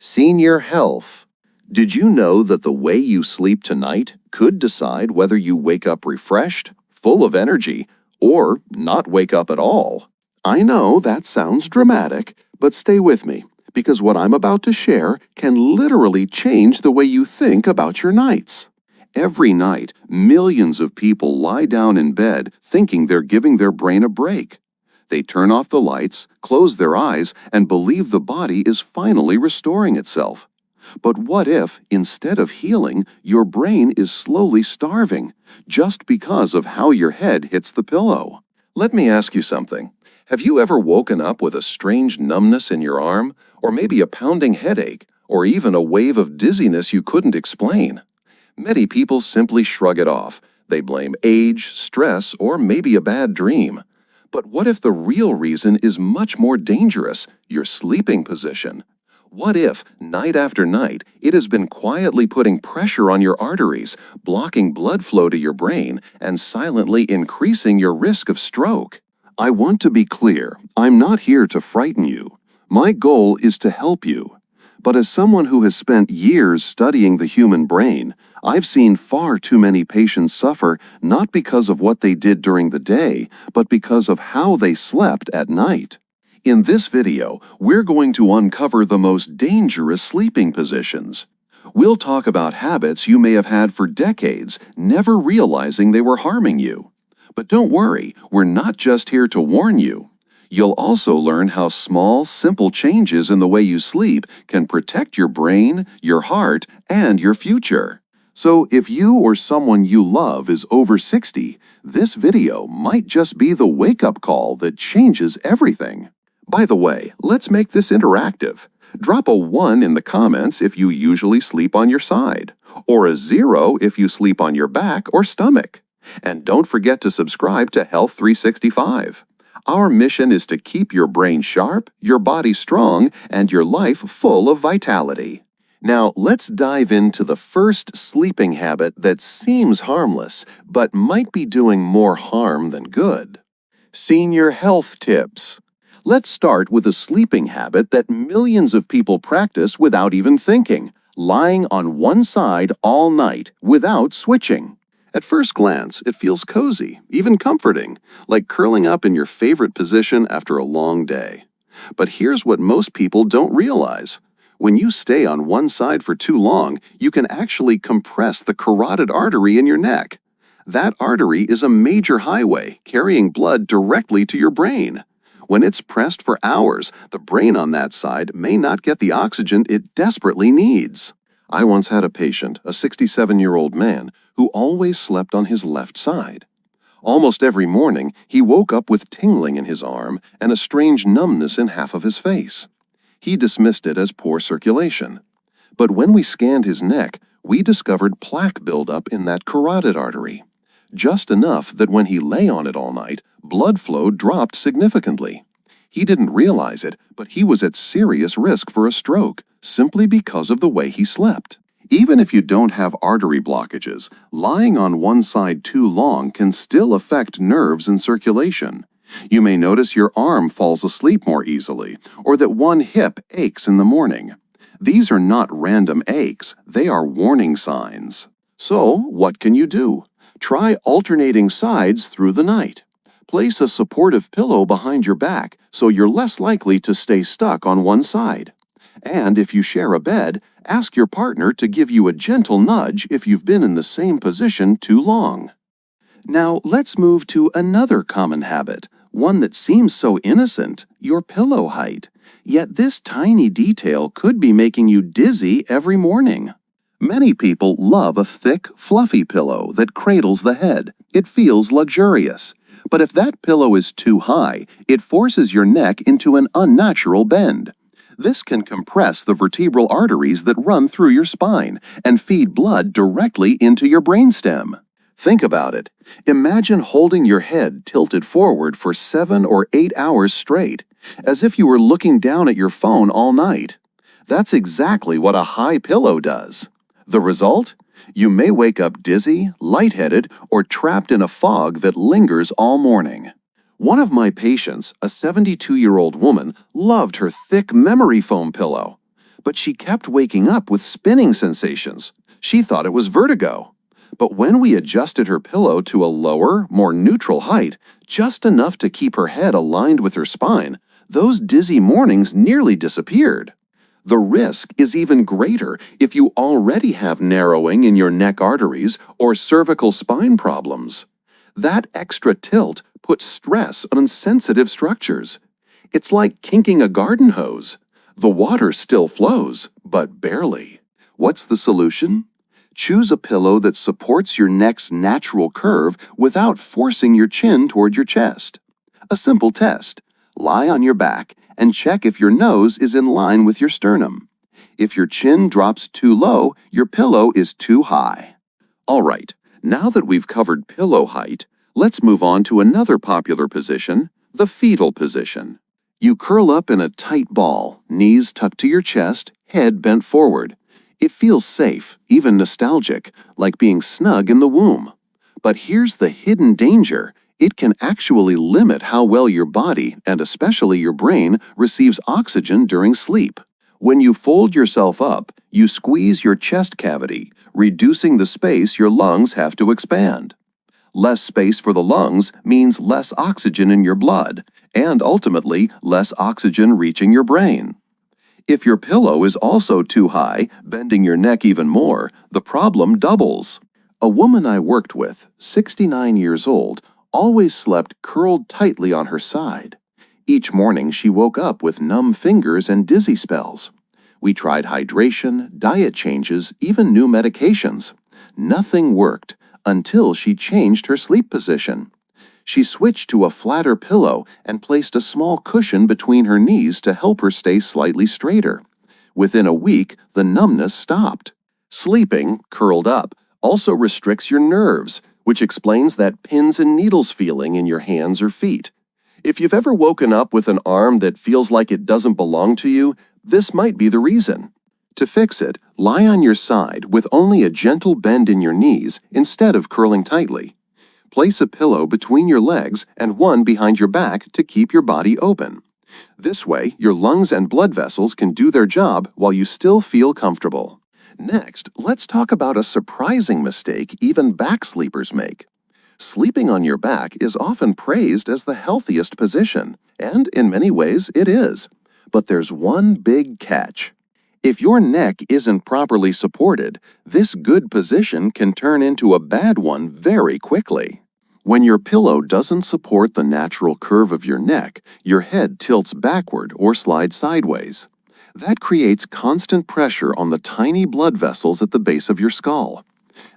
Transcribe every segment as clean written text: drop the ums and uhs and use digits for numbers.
Senior health. Did you know that the way you sleep tonight could decide whether you wake up refreshed, full of energy, or not wake up at all? I know that sounds dramatic, but stay with me, because what I'm about to share can literally change the way you think about your nights. Every night, millions of people lie down in bed thinking they're giving their brain a break. They turn off the lights, close their eyes, and believe the body is finally restoring itself. But what if, instead of healing, your brain is slowly starving, just because of how your head hits the pillow? Let me ask you something. Have you ever woken up with a strange numbness in your arm, or maybe a pounding headache, or even a wave of dizziness you couldn't explain? Many people simply shrug it off. They blame age, stress, or maybe a bad dream. But what if the real reason is much more dangerous, your sleeping position? What if, night after night, it has been quietly putting pressure on your arteries, blocking blood flow to your brain, and silently increasing your risk of stroke? I want to be clear, I'm not here to frighten you. My goal is to help you. But as someone who has spent years studying the human brain, I've seen far too many patients suffer not because of what they did during the day, but because of how they slept at night. In this video, we're going to uncover the most dangerous sleeping positions. We'll talk about habits you may have had for decades, never realizing they were harming you. But don't worry, we're not just here to warn you. You'll also learn how small, simple changes in the way you sleep can protect your brain, your heart, and your future. So if you or someone you love is over 60, this video might just be the wake-up call that changes everything. By the way, let's make this interactive. Drop a 1 in the comments if you usually sleep on your side, or a 0 if you sleep on your back or stomach. And don't forget to subscribe to Health 365. Our mission is to keep your brain sharp, your body strong, and your life full of vitality. Now, let's dive into the first sleeping habit that seems harmless, but might be doing more harm than good. Senior health tips. Let's start with a sleeping habit that millions of people practice without even thinking, lying on one side all night without switching. At first glance, it feels cozy, even comforting, like curling up in your favorite position after a long day. But here's what most people don't realize. When you stay on one side for too long, you can actually compress the carotid artery in your neck. That artery is a major highway carrying blood directly to your brain. When it's pressed for hours, the brain on that side may not get the oxygen it desperately needs. I once had a patient, a 67-year-old man, who always slept on his left side. Almost every morning, he woke up with tingling in his arm and a strange numbness in half of his face. He dismissed it as poor circulation. But when we scanned his neck, we discovered plaque buildup in that carotid artery. Just enough that when he lay on it all night, blood flow dropped significantly. He didn't realize it, but he was at serious risk for a stroke, simply because of the way he slept. Even if you don't have artery blockages, lying on one side too long can still affect nerves and circulation. You may notice your arm falls asleep more easily, or that one hip aches in the morning. These are not random aches, they are warning signs. So, what can you do? Try alternating sides through the night. Place a supportive pillow behind your back so you're less likely to stay stuck on one side. And if you share a bed, ask your partner to give you a gentle nudge if you've been in the same position too long. Now let's move to another common habit, one that seems so innocent, your pillow height. Yet this tiny detail could be making you dizzy every morning. Many people love a thick, fluffy pillow that cradles the head. It feels luxurious. But if that pillow is too high, it forces your neck into an unnatural bend. This can compress the vertebral arteries that run through your spine and feed blood directly into your brainstem. Think about it. Imagine holding your head tilted forward for 7 or 8 hours straight, as if you were looking down at your phone all night. That's exactly what a high pillow does. The result? You may wake up dizzy, lightheaded, or trapped in a fog that lingers all morning. One of my patients, a 72-year-old woman, loved her thick memory foam pillow. but she kept waking up with spinning sensations. She thought it was vertigo. But when we adjusted her pillow to a lower, more neutral height, just enough to keep her head aligned with her spine, those dizzy mornings nearly disappeared. The risk is even greater if you already have narrowing in your neck arteries or cervical spine problems. That extra tilt puts stress on sensitive structures. It's like kinking a garden hose. The water still flows, but barely. What's the solution? Choose a pillow that supports your neck's natural curve without forcing your chin toward your chest. A simple test. Lie on your back and check if your nose is in line with your sternum. If your chin drops too low, your pillow is too high. All right, now that we've covered pillow height, let's move on to another popular position, the fetal position. You curl up in a tight ball, knees tucked to your chest, head bent forward. It feels safe, even nostalgic, like being snug in the womb. But here's the hidden danger. It can actually limit how well your body, and especially your brain, receives oxygen during sleep. When you fold yourself up, you squeeze your chest cavity, reducing the space your lungs have to expand. Less space for the lungs means less oxygen in your blood, and ultimately less oxygen reaching your brain. If your pillow is also too high, bending your neck even more, the problem doubles. A woman I worked with, 69 years old, always slept curled tightly on her side. Each morning she woke up with numb fingers and dizzy spells. We tried hydration, diet changes, even new medications. Nothing worked until she changed her sleep position. She switched to a flatter pillow and placed a small cushion between her knees to help her stay slightly straighter. Within a week, the numbness stopped. Sleeping, curled up, also restricts your nerves, which explains that pins and needles feeling in your hands or feet. If you've ever woken up with an arm that feels like it doesn't belong to you, this might be the reason. To fix it, lie on your side with only a gentle bend in your knees instead of curling tightly. Place a pillow between your legs and one behind your back to keep your body open. This way, your lungs and blood vessels can do their job while you still feel comfortable. Next, let's talk about a surprising mistake even back sleepers make. Sleeping on your back is often praised as the healthiest position, and in many ways it is. But there's one big catch. If your neck isn't properly supported, this good position can turn into a bad one very quickly. When your pillow doesn't support the natural curve of your neck, your head tilts backward or slides sideways. That creates constant pressure on the tiny blood vessels at the base of your skull.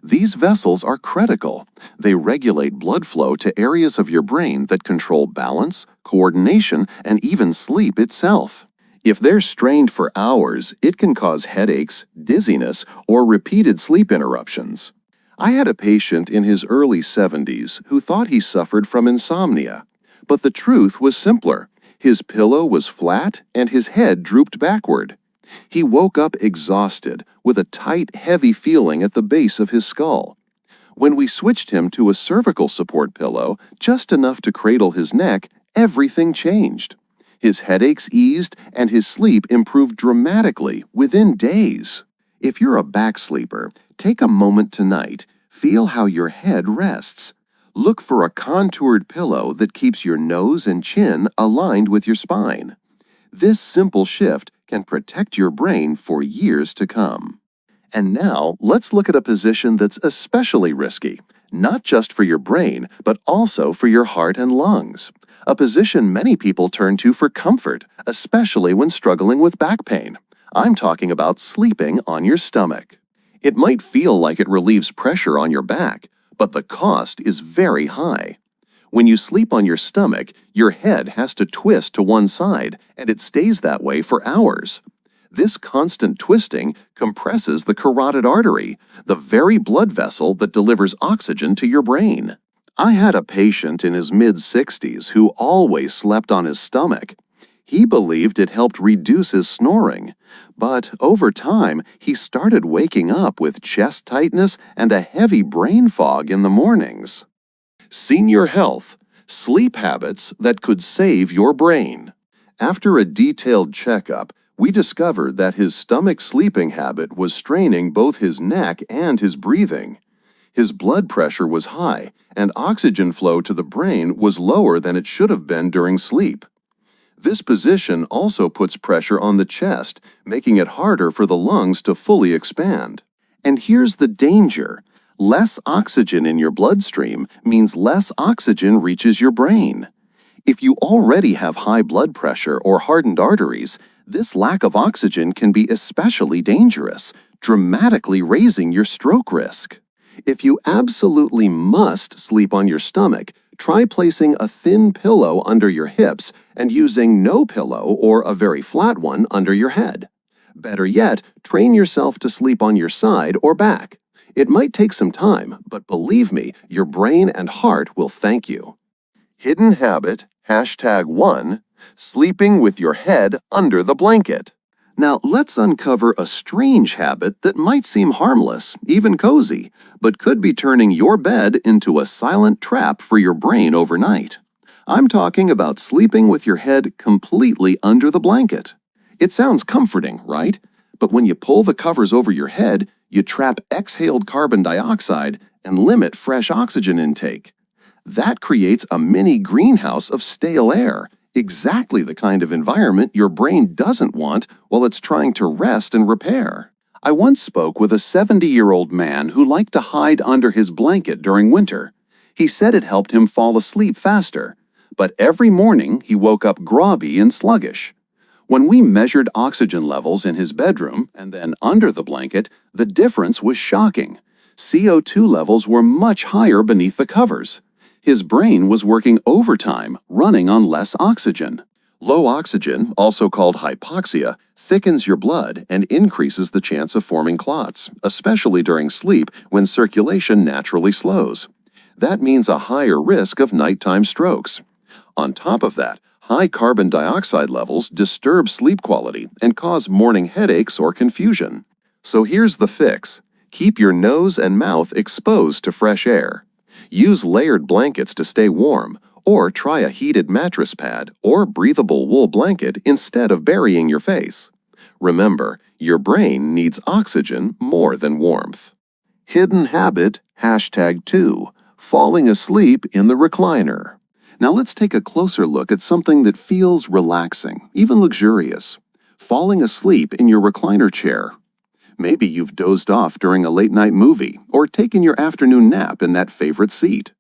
These vessels are critical. They regulate blood flow to areas of your brain that control balance, coordination, and even sleep itself. If they're strained for hours, it can cause headaches, dizziness, or repeated sleep interruptions. I had a patient in his early 70s who thought he suffered from insomnia. But the truth was simpler. His pillow was flat and his head drooped backward. He woke up exhausted, with a tight, heavy feeling at the base of his skull. When we switched him to a cervical support pillow, just enough to cradle his neck, everything changed. His headaches eased and his sleep improved dramatically within days. If you're a back sleeper, take a moment tonight. Feel how your head rests. Look for a contoured pillow that keeps your nose and chin aligned with your spine. This simple shift can protect your brain for years to come. And now, let's look at a position that's especially risky, not just for your brain, but also for your heart and lungs. A position many people turn to for comfort, especially when struggling with back pain. I'm talking about sleeping on your stomach. It might feel like it relieves pressure on your back, but the cost is very high. When you sleep on your stomach, your head has to twist to one side, and it stays that way for hours. This constant twisting compresses the carotid artery, the very blood vessel that delivers oxygen to your brain. I had a patient in his mid-60s who always slept on his stomach. He believed it helped reduce his snoring, but over time he started waking up with chest tightness and a heavy brain fog in the mornings. Senior health, sleep habits that could save your brain. After a detailed checkup, We discovered that his stomach sleeping habit was straining both his neck and his breathing. His blood pressure was high, and oxygen flow to the brain was lower than it should have been during sleep. This position also puts pressure on the chest, making it harder for the lungs to fully expand. And here's the danger. Less oxygen in your bloodstream means less oxygen reaches your brain. If you already have high blood pressure or hardened arteries, this lack of oxygen can be especially dangerous, dramatically raising your stroke risk. If you absolutely must sleep on your stomach, try placing a thin pillow under your hips and using no pillow or a very flat one under your head. Better yet, train yourself to sleep on your side or back. It might take some time, but believe me, your brain and heart will thank you. Hidden habit, #1, sleeping with your head under the blanket. Now, let's uncover a strange habit that might seem harmless, even cozy, but could be turning your bed into a silent trap for your brain overnight. I'm talking about sleeping with your head completely under the blanket. It sounds comforting, right? But when you pull the covers over your head, you trap exhaled carbon dioxide and limit fresh oxygen intake. That creates a mini greenhouse of stale air, exactly the kind of environment your brain doesn't want while it's trying to rest and repair. I once spoke with a 70-year-old man who liked to hide under his blanket during winter. He said it helped him fall asleep faster, but every morning he woke up groggy and sluggish. When we measured oxygen levels in his bedroom and then under the blanket, the difference was shocking. CO2 levels were much higher beneath the covers. His brain was working overtime, running on less oxygen. Low oxygen, also called hypoxia, thickens your blood and increases the chance of forming clots, especially during sleep when circulation naturally slows. That means a higher risk of nighttime strokes. On top of that, high carbon dioxide levels disturb sleep quality and cause morning headaches or confusion. So here's the fix. Keep your nose and mouth exposed to fresh air. Use layered blankets to stay warm, or try a heated mattress pad or breathable wool blanket instead of burying your face. Remember, your brain needs oxygen more than warmth. Hidden habit, #2, falling asleep in the recliner. Now let's take a closer look at something that feels relaxing, even luxurious. Falling asleep in your recliner chair. Maybe you've dozed off during a late-night movie or taken your afternoon nap in that favorite seat.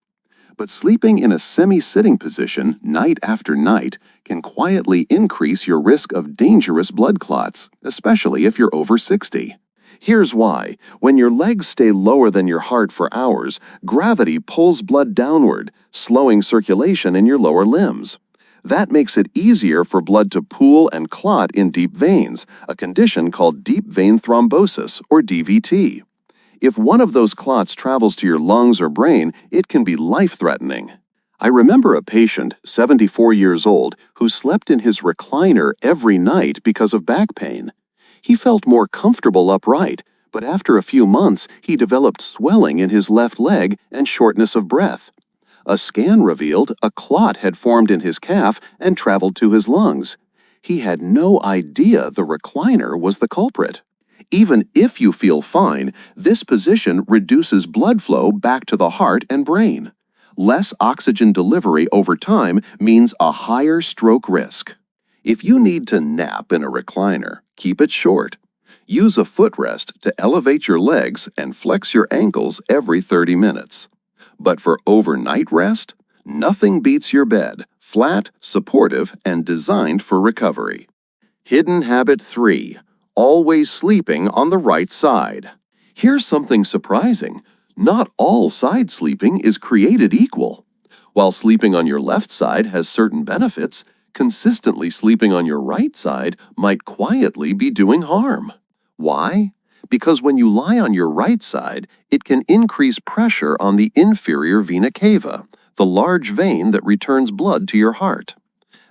But sleeping in a semi-sitting position night after night can quietly increase your risk of dangerous blood clots, especially if you're over 60. Here's why. When your legs stay lower than your heart for hours, gravity pulls blood downward, slowing circulation in your lower limbs. That makes it easier for blood to pool and clot in deep veins, a condition called deep vein thrombosis, or DVT. If one of those clots travels to your lungs or brain, it can be life-threatening. I remember a patient, 74 years old, who slept in his recliner every night because of back pain. He felt more comfortable upright, but after a few months, he developed swelling in his left leg and shortness of breath. A scan revealed a clot had formed in his calf and traveled to his lungs. He had no idea the recliner was the culprit. Even if you feel fine, this position reduces blood flow back to the heart and brain. Less oxygen delivery over time means a higher stroke risk. If you need to nap in a recliner, keep it short. Use a footrest to elevate your legs and flex your ankles every 30 minutes. But for overnight rest, nothing beats your bed, flat, supportive, and designed for recovery. Hidden habit 3. Always sleeping on the right side. Here's something surprising. Not all side sleeping is created equal. While sleeping on your left side has certain benefits, consistently sleeping on your right side might quietly be doing harm. Why? Because when you lie on your right side, it can increase pressure on the inferior vena cava, the large vein that returns blood to your heart.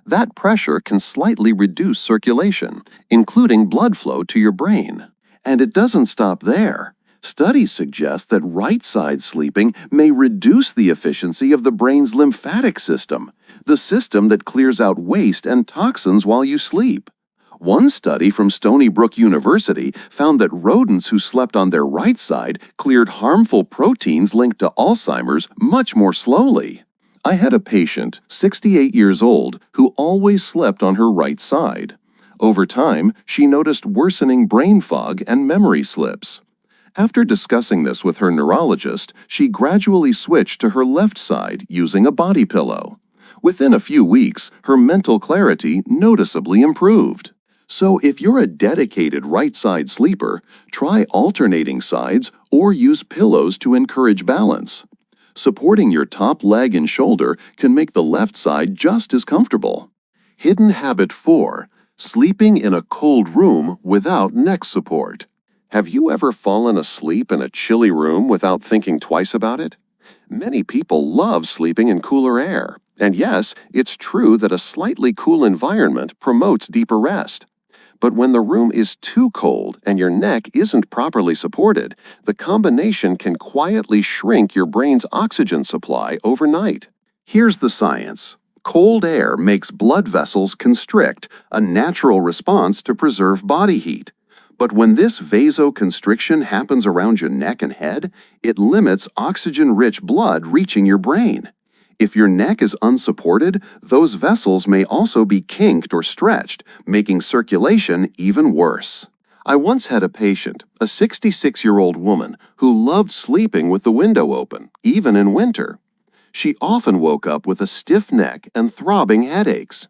That pressure can slightly reduce circulation, including blood flow to your brain. And it doesn't stop there. Studies suggest that right-side sleeping may reduce the efficiency of the brain's lymphatic system, the system that clears out waste and toxins while you sleep. One study from Stony Brook University found that rodents who slept on their right side cleared harmful proteins linked to Alzheimer's much more slowly. I had a patient, 68 years old, who always slept on her right side. Over time, she noticed worsening brain fog and memory slips. After discussing this with her neurologist, she gradually switched to her left side using a body pillow. Within a few weeks, her mental clarity noticeably improved. So if you're a dedicated right-side sleeper, try alternating sides or use pillows to encourage balance. Supporting your top leg and shoulder can make the left side just as comfortable. Hidden habit 4. Sleeping in a cold room without neck support. Have you ever fallen asleep in a chilly room without thinking twice about it? Many people love sleeping in cooler air. And yes, it's true that a slightly cool environment promotes deeper rest. But when the room is too cold and your neck isn't properly supported, the combination can quietly shrink your brain's oxygen supply overnight. Here's the science. Cold air makes blood vessels constrict, a natural response to preserve body heat. But when this vasoconstriction happens around your neck and head, it limits oxygen-rich blood reaching your brain. If your neck is unsupported, those vessels may also be kinked or stretched, making circulation even worse. I once had a patient, a 66-year-old woman, who loved sleeping with the window open, even in winter. She often woke up with a stiff neck and throbbing headaches.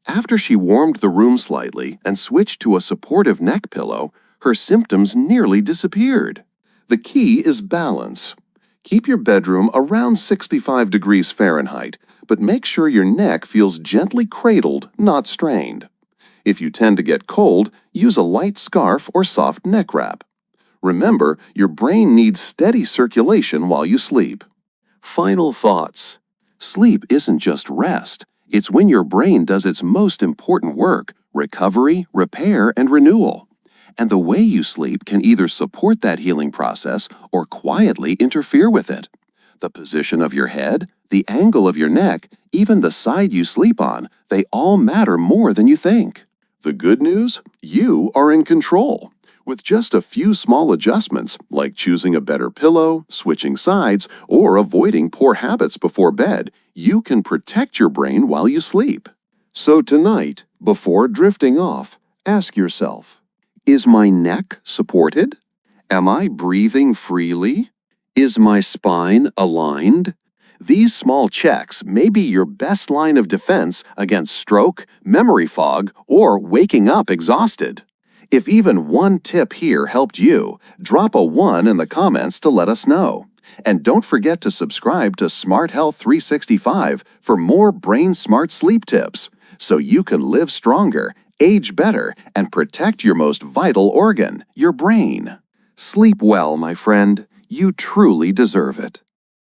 After she warmed the room slightly and switched to a supportive neck pillow, her symptoms nearly disappeared. The key is balance. Keep your bedroom around 65 degrees Fahrenheit, but make sure your neck feels gently cradled, not strained. If you tend to get cold, use a light scarf or soft neck wrap. Remember, your brain needs steady circulation while you sleep. Final thoughts. Sleep isn't just rest. It's when your brain does its most important work: recovery, repair, and renewal. And the way you sleep can either support that healing process or quietly interfere with it. The position of your head, the angle of your neck, even the side you sleep on, they all matter more than you think. The good news? You are in control. With just a few small adjustments, like choosing a better pillow, switching sides, or avoiding poor habits before bed, you can protect your brain while you sleep. So tonight, before drifting off, ask yourself, is my neck supported? Am I breathing freely? Is my spine aligned? These small checks may be your best line of defense against stroke, memory fog, or waking up exhausted. If even one tip here helped you, drop a 1 in the comments to let us know. And don't forget to subscribe to Smart Health 365 for more brain-smart sleep tips, so you can live stronger, age better, and protect your most vital organ, your brain. Sleep well, my friend. You truly deserve it.